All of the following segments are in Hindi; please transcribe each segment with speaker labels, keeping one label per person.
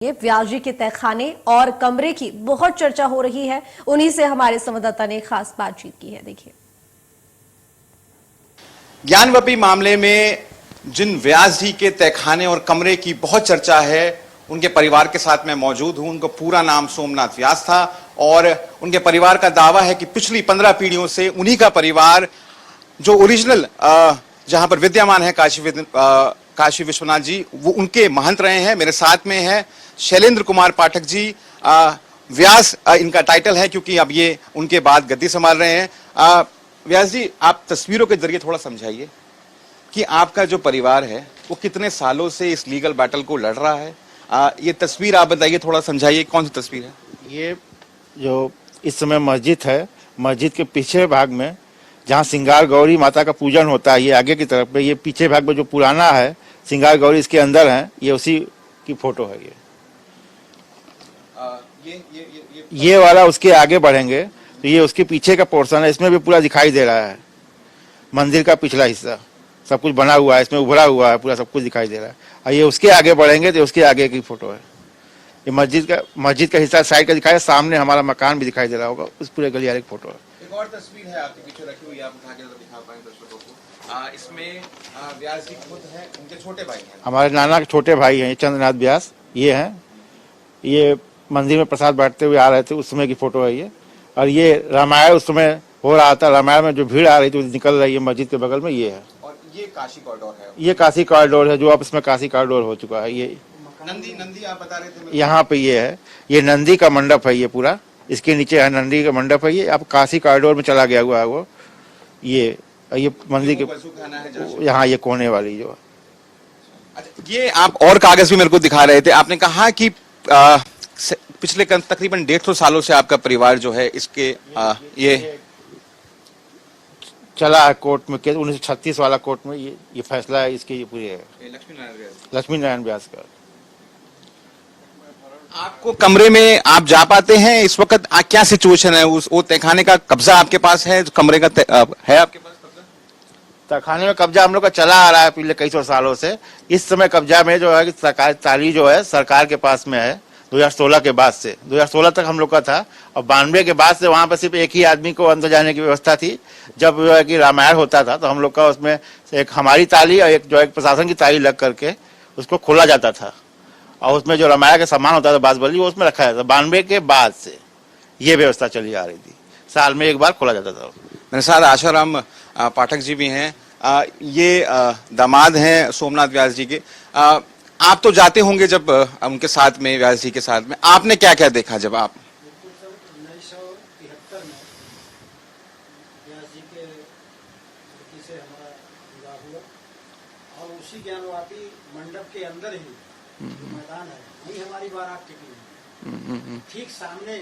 Speaker 1: ये व्यास जी के तहखाने और कमरे की बहुत चर्चा हो रही है। उन्हीं से हमारे संवाददाता ने खास बातचीत की है। देखिए,
Speaker 2: ज्ञानवापी मामले में जिन व्यास जी के तहखाने और कमरे की बहुत चर्चा है, उनके परिवार के साथ मैं मौजूद हूं। उनका पूरा नाम सोमनाथ व्यास था और उनके परिवार का दावा है कि पिछली 15 पीढ़ियों से उन्हीं का परिवार जो ओरिजिनल जहां पर विद्यमान है काशी विश्वनाथ जी, वो उनके महंत रहे हैं। मेरे साथ में है शैलेंद्र कुमार पाठक जी। व्यास इनका टाइटल है क्योंकि अब ये उनके बाद गद्दी संभाल रहे हैं। व्यास जी, आप तस्वीरों के जरिए थोड़ा समझाइए कि आपका जो परिवार है वो कितने सालों से इस लीगल बैटल को लड़ रहा है। ये तस्वीर आप बताइए, थोड़ा समझाइए, कौन सी तस्वीर है
Speaker 3: ये? जो इस समय मस्जिद है, मस्जिद के पीछे भाग में जहाँ सिंगार गौरी माता का पूजन होता है, ये आगे की तरफ पे, ये पीछे भाग में जो पुराना है सिंगार गौरी इसके अंदर है, ये उसी की फोटो है। ये वाला उसके आगे बढ़ेंगे तो ये उसके पीछे का पोर्शन है, इसमें भी पूरा दिखाई दे रहा है। मंदिर का पिछला हिस्सा सब कुछ बना हुआ है, इसमें उभरा हुआ है, पूरा सब कुछ दिखाई दे रहा है। और ये उसके आगे बढ़ेंगे तो उसके आगे की फोटो है। ये मस्जिद का हिस्सा साइड का दिखाया, सामने हमारा मकान भी दिखाई दे रहा होगा, उस पूरे गलियारे की फोटो है।
Speaker 2: एक और तस्वीर है आपके पीछे रखी हुई, आप उठा के दिखा पाएं दर्शकों को। इसमें व्यास जी खुद हैं, उनके छोटे भाई हैं,
Speaker 3: हमारे नाना के छोटे भाई हैं चंद्रनाथ व्यास, ये हैं। ये मंदिर में प्रसाद बांटते हुए आ रहे थे, उस समय की फोटो है ये। और ये रामायण उस समय हो रहा था, रामायण में जो भीड़ आ रही थी निकल रही है मस्जिद के बगल में, ये है।
Speaker 2: और ये काशी कॉरिडोर है,
Speaker 3: ये काशी कॉरिडोर है, जो अब इसमें काशी कॉरिडोर हो चुका है। ये
Speaker 2: नंदी आप बता रहे थे,
Speaker 3: यहाँ पे ये है, ये नंदी का मंडप है, ये पूरा इसके नीचे है नंदी का मंडप है। ये अब काशी कॉरिडोर में चला गया हुआ है वो। ये मंदिर के यहाँ ये कोने वाली जो।
Speaker 2: अच्छा, ये आप और कागज भी मेरे को दिखा रहे थे। आपने कहा कि पिछले तकरीबन 150 सालों से आपका परिवार जो है इसके ये चला है कोर्ट में, 1936 वाला कोर्ट में ये फैसला है इसके, ये पूरी है लक्ष्मी नारायण व्यास का। आपको कमरे में आप जा पाते हैं इस वक्त? क्या सिचुएशन है? वो तहखाने का कब्जा आपके पास है? कमरे का है आपके पास कब्जा? तहखाने में कब्जा हम लोग का चला आ रहा है पिछले कई सौ सालों से। इस समय कब्जा में जो है कि सरकार ताली जो है सरकार के पास में है। 2016 के बाद से 2016 तक हम लोग का था, और 92 के बाद से वहां पर सिर्फ एक ही आदमी को अंदर जाने की व्यवस्था थी। जब जो है कि रामायण होता था तो हम लोग का उसमें एक हमारी ताली और एक जो है प्रशासन की ताली लग करके उसको खोला जाता था, और उसमें जो रामायण का सामान होता था बासबली वो उसमें रखा जाता था। 92 के बाद से ये व्यवस्था चली आ रही थी, साल में एक बार खोला जाता था। मेरे साथ आशाराम पाठक जी भी हैं, ये दामाद हैं सोमनाथ व्यास जी के। आप तो जाते होंगे जब उनके साथ में, व्यास जी के साथ में, आपने क्या क्या देखा जब आप?
Speaker 4: 1973 में व्यास जी के लड़की से हमारा विवाह हुआ, और उसी ज्ञानवापी मंडप के अंदर ही मैदान है, वही हमारी बारात टिकी। ठीक सामने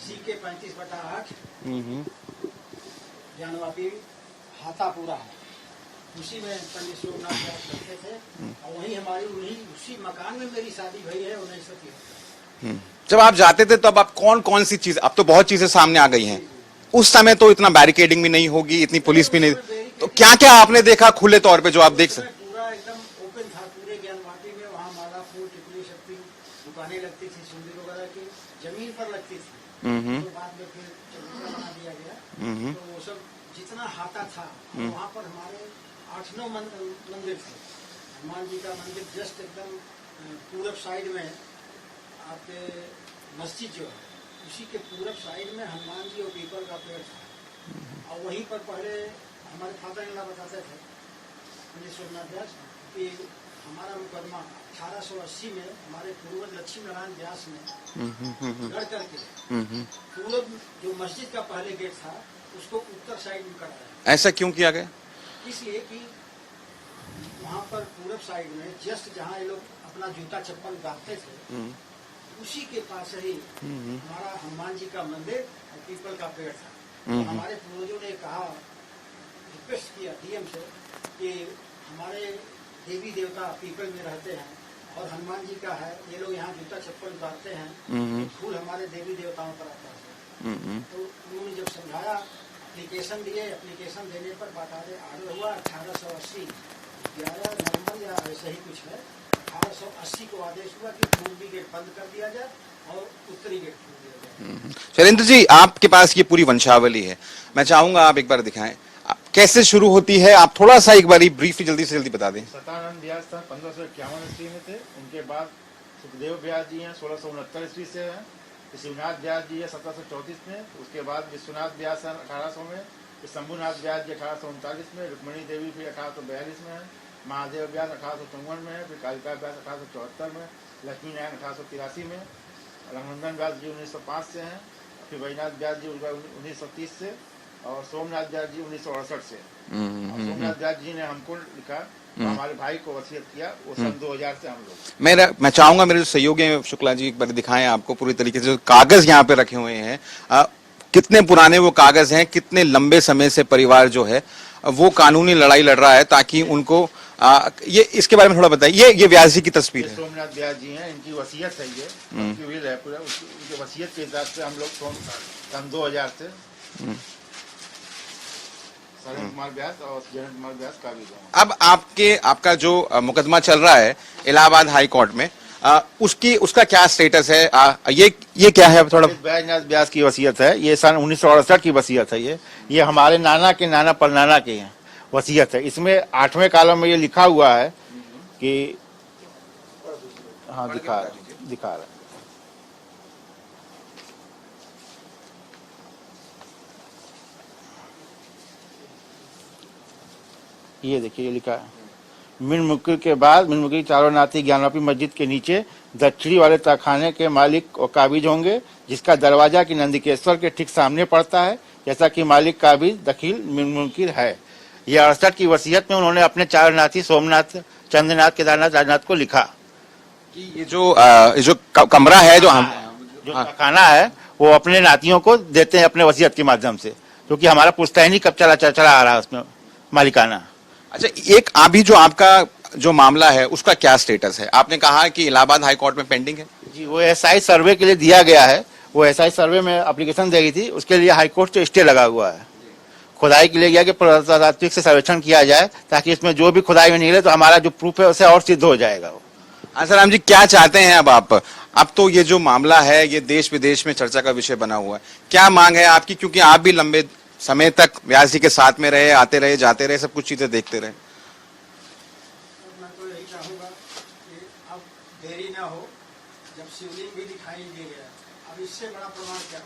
Speaker 4: CK 35/8 ज्ञानवापी हाथापुरा है, उसी में पंडित सोमनाथ व्यास रहते थे, और वहीं हमारी उसी मकान में मेरी शादी भई है 1973।
Speaker 2: जब आप जाते थे तब आप कौन कौन सी चीज, अब तो बहुत चीजें सामने आ गई हैं, उस समय तो इतना बैरिकेडिंग भी नहीं होगी, इतनी पुलिस भी नहीं, तो क्या क्या आपने देखा खुले तौर पे जो आप देख सकते?
Speaker 4: पूरा एकदम ओपन था पूरे ज्ञानवापी में। वहाँ माला फूल टिकली शक्ति दुकानें लगती थी, सिंदूर वगैरह की जमीन पर लगती थी, तो बाद में फिर चबूतरा बना दिया गया। तो वो सब जितना हाथा था, वहाँ पर हमारे 8-9 मंदिर थे। हनुमान जी का मंदिर जस्ट एकदम पूरब साइड में, आपके मस्जिद जो है उसी के पूरब साइड में हनुमान जी और पीपल का पेड़ था, और वहीं पर पहले हमारे फादर इन लॉ बताते थे पंडित सोमनाथ व्यास कि हमारा मुकदमा 1880 में हमारे पूर्वज लक्ष्मी नारायण व्यास ने लड़ करके पूरब जो मस्जिद का पहले गेट था उसको उत्तर साइड में कराया।
Speaker 2: ऐसा क्यों किया गया?
Speaker 4: इसलिए कि वहाँ पर पूरब साइड में जस्ट जहाँ ये लोग अपना जूता चप्पल गाड़ते थे, उसी के पास ही हमारा हनुमान जी का मंदिर और पीपल का पेड़ था। तो हमारे पूर्वजों ने कहा, रिक्वेस्ट किया डीएम से कि हमारे देवी देवता पीपल में रहते हैं और हनुमान जी का है, ये लोग यहाँ जूता चप्पल उतारते हैं, तो फूल हमारे देवी देवताओं पर आता है। तो उन्होंने जब समझाया, एप्लीकेशन दिए, एप्लीकेशन देने पर बाकायदे आर्डर हुआ 1880 11 नवंबर या ऐसा ही कुछ है, 1880 को आदेश हुआ कि पूर्वी गेट बंद कर दिया जाए और उत्तरी गेट खोल दिया जाए।
Speaker 2: शैलेंद्र जी, आपके पास ये पूरी वंशावली है, मैं चाहूंगा आप एक बार दिखाएं कैसे शुरू होती है। आप थोड़ा सा एक बारी ब्रीफली जल्दी से जल्दी बता दें।
Speaker 3: सतानंद व्यास था 1551 ईस्वी में थे। उनके बाद सुखदेव व्यास जी हैं 1669 ईस्वी से हैं। शिवनाथ व्यास जी है 1734 में। उसके बाद विश्वनाथ व्यास हैं 1800 में। शंभुनाथ व्यास जी 1839 में। रुक्मिणी देवी फिर 1842 में है। महादेव व्यास 1854 में है। फिर कालिका व्यास 1874 में। लक्ष्मी नारायण 1883 में। रघुनंदन व्यास जी 1905 से हैं। फिर वैजनाथ व्यास जी 1930 से। और सोमनाथ व्यास जी 1968 से। और सोमनाथ व्यास जी ने हमको लिखा, तो हमारे भाई को वसीयत किया, वो सन 2000 से हम लोग।
Speaker 2: मैं चाहूंगा मेरे जो सहयोगी हैं शुक्ला जी एक बार दिखाएं आपको पूरी तरीके से जो कागज यहाँ पे रखे हुए हैं, कितने पुराने वो कागज हैं, कितने लंबे समय से परिवार जो है वो कानूनी लड़ाई लड़ रहा है ताकि उनको ये इसके बारे में थोड़ा बताइए। ये व्यास जी की तस्वीर है।
Speaker 3: सोमनाथ व्यास जी हैं, इनकी वसीयत है, ये उनकी विल है पूरा। उनकी वसीयत के हिसाब से हम लोग सन 2000 से शरण कुमार व्यास और जयंत कुमार व्यास का भी।
Speaker 2: अब आपका जो मुकदमा चल रहा है इलाहाबाद हाई कोर्ट में, उसका क्या स्टेटस है? ये क्या है थोड़ा?
Speaker 3: बैजनाथ व्यास की वसीयत है, ये सन 1968 की वसीयत है। ये हमारे नाना के नाना परनाना के हैं वसीयत है। इसमें 8वें कॉलम में ये लिखा हुआ है कि हाँ दिखा रहा है। ये देखिए, ये लिखा है, मीर मुकीर के बाद मीर मुकीर चारों नाती ज्ञानवापी मस्जिद के नीचे दक्षिणी वाले तहखाने के मालिक और काबिज होंगे, जिसका दरवाजा की नंदिकेश्वर के ठीक सामने पड़ता है, जैसा कि मालिक काबिज दखिल मीर मुकीर है। यह 68 की वसीयत में उन्होंने अपने चारों नाती सोमनाथ, चंद्रनाथ, केदारनाथ, राजनाथ को लिखा
Speaker 2: कि ये जो कमरा है जो
Speaker 3: तहखाना है वो अपने नातियों को देते हैं अपने वसीयत के माध्यम से, क्योंकि हमारा पुश्तैनी कब चला आ रहा है उसमें मालिकाना।
Speaker 2: अच्छा, एक अभी जो आपका जो मामला है उसका क्या स्टेटस है? आपने कहा कि इलाहाबाद हाई कोर्ट में पेंडिंग है।
Speaker 3: जी, वो एसआई सर्वे के लिए दिया गया है। वो एसआई सर्वे में एप्लीकेशन दी गई थी, उसके लिए हाई कोर्ट से स्टे लगा हुआ है। खुदाई के लिए गया कि पुरातात्विक से सर्वेक्षण किया जाए, ताकि इसमें जो भी खुदाई में निकले तो हमारा जो प्रूफ है उसे और सिद्ध हो जाएगा। वो
Speaker 2: आसाराम जी, क्या चाहते हैं अब आप? अब तो ये जो मामला है ये देश विदेश में चर्चा का विषय बना हुआ है, क्या मांग है आपकी? क्योंकि आप भी लंबे समय तक व्यास जी के साथ में रहे, आते रहे, जाते रहे, सब कुछ चीजें देखते रहे।
Speaker 4: मैं तो यही चाहूंगा कि अब देरी ना हो, जब शिवलिंग भी दिखाई दे गया, अब इससे बड़ा प्रमाण क्या हो?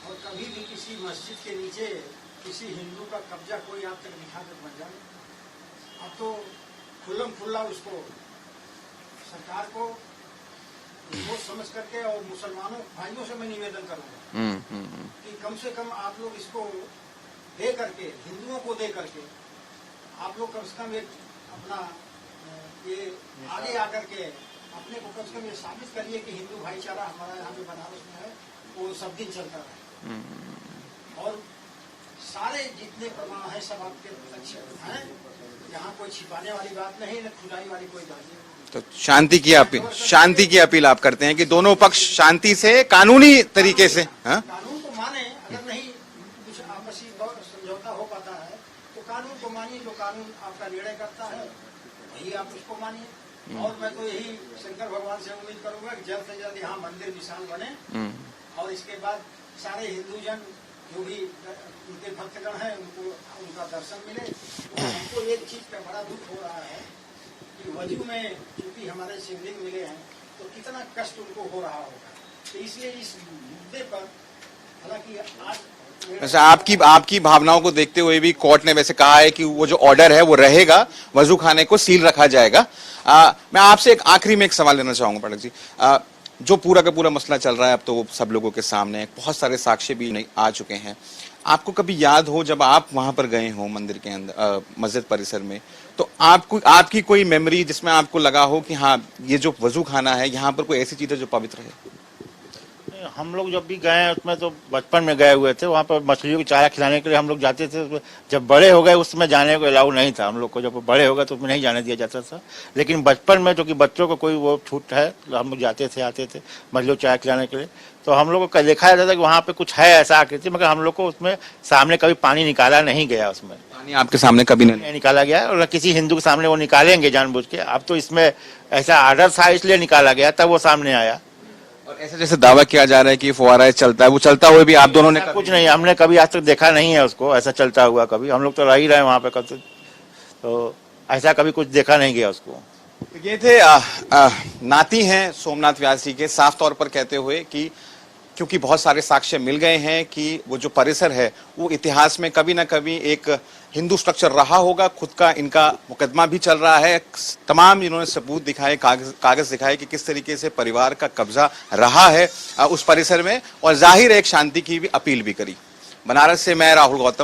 Speaker 4: और कभी भी किसी मस्जिद के नीचे किसी हिंदू का कब्जा कोई आप तक दिखा कर बन जाए, अब तो खुल्लम खुल्ला उसको सरकार को वो समझ करके, और मुसलमानों भाइयों से मैं निवेदन करूंगा कि कम से कम आप लोग इसको दे करके, हिंदुओं को दे करके, आप लोग कम से कम एक अपना ये आगे आकर के अपने को कम से कम ये साबित करिए कि हिंदू भाईचारा हमारा यहाँ पे बनारस में है, वो सब दिन चलता रहे। और सारे जितने प्रमाण है सब आपके प्रत्यक्ष हैं, यहाँ कोई छिपाने वाली बात नहीं, न खुदाई वाली कोई बात नहीं।
Speaker 2: तो शांति की अपील आप करते हैं कि दोनों पक्ष शांति से, कानूनी तरीके से
Speaker 4: कानून को माने। अगर नहीं कुछ आपसी समझौता हो पाता है तो कानून को मानिए, जो कानून आपका निर्णय करता है वही आप उसको मानिए। और मैं तो यही शंकर भगवान से उम्मीद करूंगा कि जल्द से जल्द यहाँ मंदिर विशाल बने, और इसके बाद सारे हिंदूजन जो भी उनके भक्तगण हैं उनको उनका दर्शन मिले। तो हमको एक चीज का बड़ा दुख हो रहा है कि वजू में चूंकि हमारे शिवलिंग मिले हैं तो कितना कष्ट उनको हो रहा होगा। तो इसलिए इस मुद्दे पर, हालांकि आज
Speaker 2: वैसे आपकी भावनाओं को देखते हुए भी कोर्ट ने वैसे कहा है कि वो जो ऑर्डर है वो रहेगा, वजू खाने को सील रखा जाएगा। मैं आपसे एक आखिरी में एक सवाल लेना चाहूंगा पाठक जी। जो पूरा का पूरा मसला चल रहा है अब तो वो सब लोगों के सामने, बहुत सारे साक्ष्य भी आ चुके हैं। आपको कभी याद हो जब आप वहां पर गए हो मंदिर के अंदर, मस्जिद परिसर में, तो आपकी कोई मेमोरी जिसमें आपको लगा हो कि हाँ ये जो वजू खाना है यहाँ पर कोई ऐसी चीज है जो पवित्र है?
Speaker 3: हम लोग जब भी गए हैं उसमें तो बचपन में गए हुए थे, वहाँ पर मछलियों को चारा खिलाने के लिए हम लोग जाते थे। जब बड़े हो गए उसमें जाने को अलाउ नहीं था हम लोग को, जब बड़े हो गए तो उसमें नहीं जाने दिया जाता था। लेकिन बचपन में जो कि बच्चों को कोई वो छूट है, तो हम लोग जाते थे, आते थे मछलियों को चारा खिलाने के लिए। तो हम लोग को देखा जाता था कि वहाँ पे कुछ है ऐसा आकृति, मगर हम लोग को उसमें सामने कभी पानी निकाला नहीं गया, उसमें
Speaker 2: पानी आपके सामने कभी नहीं?
Speaker 3: नहीं निकाला गया और न किसी हिंदू के सामने वो निकालेंगे जानबूझ के। अब तो इसमें ऐसा आर्डर था इसलिए निकाला गया, तब वो सामने आया।
Speaker 2: और ऐसा जैसे दावा किया जा रहा है कि फुहारा चलता है, वो चलता हुए भी आप दोनों ने
Speaker 3: कुछ नहीं, हमने कभी आज तक देखा नहीं है उसको ऐसा चलता हुआ कभी। हम लोग तो रह ही रहे वहाँ पे कभी, तो ऐसा कभी कुछ देखा नहीं गया उसको।
Speaker 2: ये थे नाती हैं सोमनाथ व्यास जी के, साफ तौर पर कहते हुए कि क्योंकि बहुत सारे साक्ष्य मिल गए हैं कि वो जो परिसर है वो इतिहास में कभी ना कभी एक हिंदू स्ट्रक्चर रहा होगा। खुद का इनका मुकदमा भी चल रहा है, तमाम इन्होंने सबूत दिखाए, कागज दिखाए कि किस तरीके से परिवार का कब्जा रहा है उस परिसर में, और जाहिर एक शांति की भी अपील भी करी। बनारस से मैं राहुल गौतम।